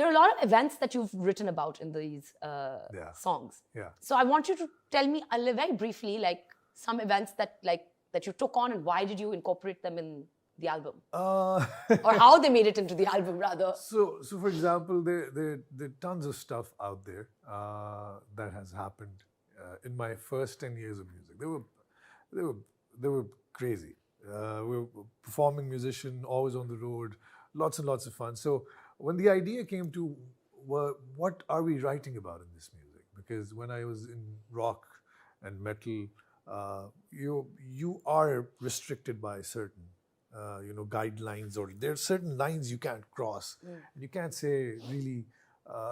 there are a lot of events that you've written about in these songs. Yeah. So I want you to tell me very briefly, like some events that you took on and why did you incorporate them in the album? Or how they made it into the album, rather. So for example, there are tons of stuff out there that has happened in my first 10 years of music. They were crazy. We were performing musician, always on the road, lots and lots of fun. So when the idea came to, what are we writing about in this music? Because when I was in rock and metal, you are restricted by certain guidelines, or there are certain lines you can't cross. And you can't say really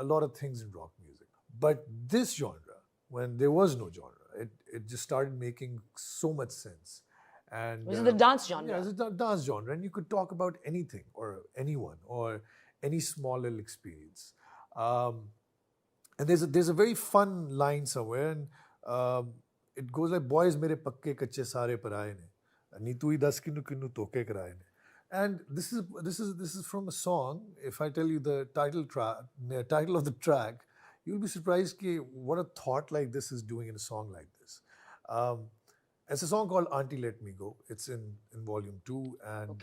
a lot of things in rock music. But this genre, when there was no genre, it just started making so much sense. And Which is the dance genre. Yeah, it's a dance genre. And you could talk about anything or anyone or any small little experience. And there's a very fun line somewhere, and it goes like, boys mere pakke kache sare paraye ne. Ni tu hi das kinu kinu toke karaye ne. And this is from a song. If I tell you the title of the track, you'll be surprised ki what a thought like this is doing in a song like this. It's a song called Auntie Let Me Go. It's in volume 2, and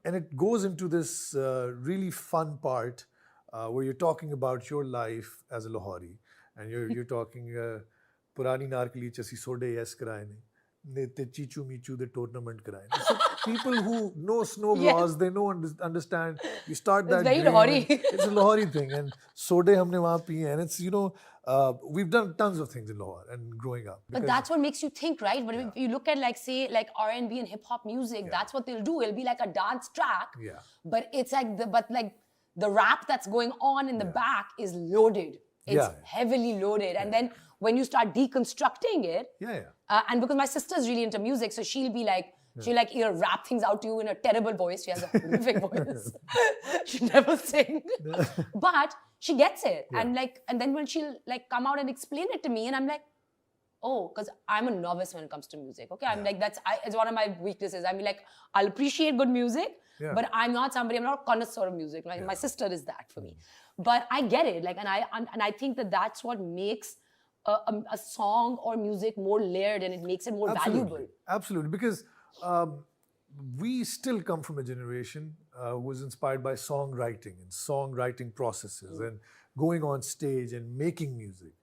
and it goes into this really fun part where you're talking about your life as a Lahori, and you're talking Purani Narkali chasi sode yes karaye ne. The Chichu Michu, the tournament cry. So people who know snow laws, they know understand. You start that. It's very Lahori. It's a Lahori thing, and sode humne wahan piye, and it's we've done tons of things in Lahore and growing up. But that's what makes you think, right? But if you look at like R&B and hip hop music, that's what they'll do. It'll be like a dance track. Yeah. But it's like the rap that's going on in the back is loaded. It's heavily loaded, and then when you start deconstructing it, and because my sister's really into music, so she'll be like, she'll either rap things out to you in a terrible voice. She has a horrific voice. She never sing, but she gets it, and then when she'll come out and explain it to me, and I'm like, oh, because I'm a novice when it comes to music. Okay, I'm it's one of my weaknesses. I mean, I'll appreciate good music, but I'm not a connoisseur of music. My sister is that for me. But I get it, and I think that's what makes a song or music more layered, and it makes it more valuable. Absolutely, because we still come from a generation who was inspired by songwriting and songwriting processes and going on stage and making music.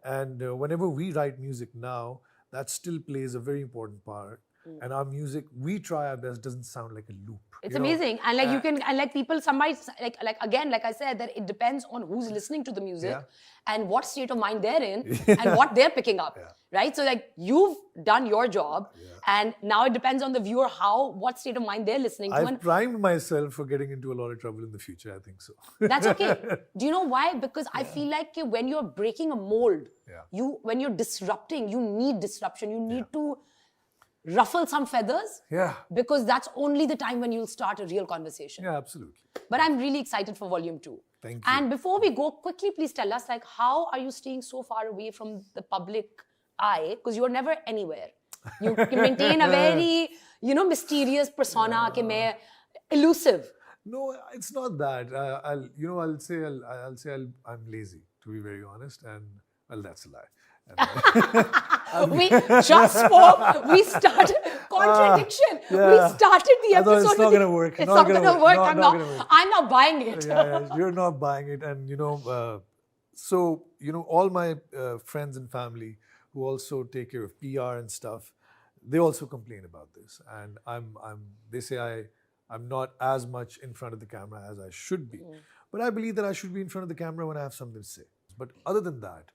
And whenever we write music now, that still plays a very important part. And our music, we try our best, doesn't sound like a loop. It's amazing. And you can, and people, somebody, again, like I said, that it depends on who's listening to the music and what state of mind they're in and what they're picking up, right? So you've done your job and now it depends on the viewer what state of mind they're listening to. I've primed myself for getting into a lot of trouble in the future, I think so. That's okay. Do you know why? Because I feel like when you're breaking a mold, when you're disrupting, you need disruption. You need to ruffle some feathers, because that's only the time when you'll start a real conversation. Yeah, absolutely. But I'm really excited for volume 2. Thank you. And before we go, quickly please tell us, how are you staying so far away from the public eye? Because you're never anywhere. You maintain a very, mysterious persona, elusive. No, it's not that. I'll say I'm lazy, to be very honest, and that's a lie. We just spoke. We started contradiction. We started the episode. It's not going to work. It's not going to work. I'm not buying it. You're not buying it, and all my friends and family who also take care of PR and stuff, they also complain about this, and they say I'm not as much in front of the camera as I should be, but I believe that I should be in front of the camera when I have something to say. But other than that,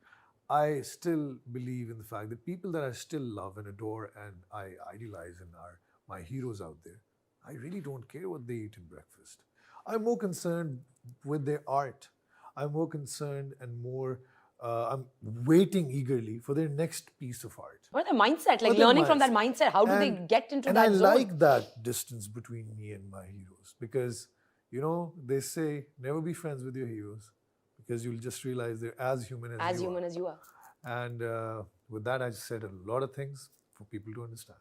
I still believe in the fact that people that I still love and adore and I idealize and are my heroes out there, I really don't care what they eat in breakfast. I'm more concerned with their art. I'm more concerned and more, I'm waiting eagerly for their next piece of art. What their mindset, learning from that mindset, how do they get into that zone? And I like that distance between me and my heroes because, they say never be friends with your heroes, because you'll just realize they're as human as you are. As you are. And with that, I just said a lot of things for people to understand.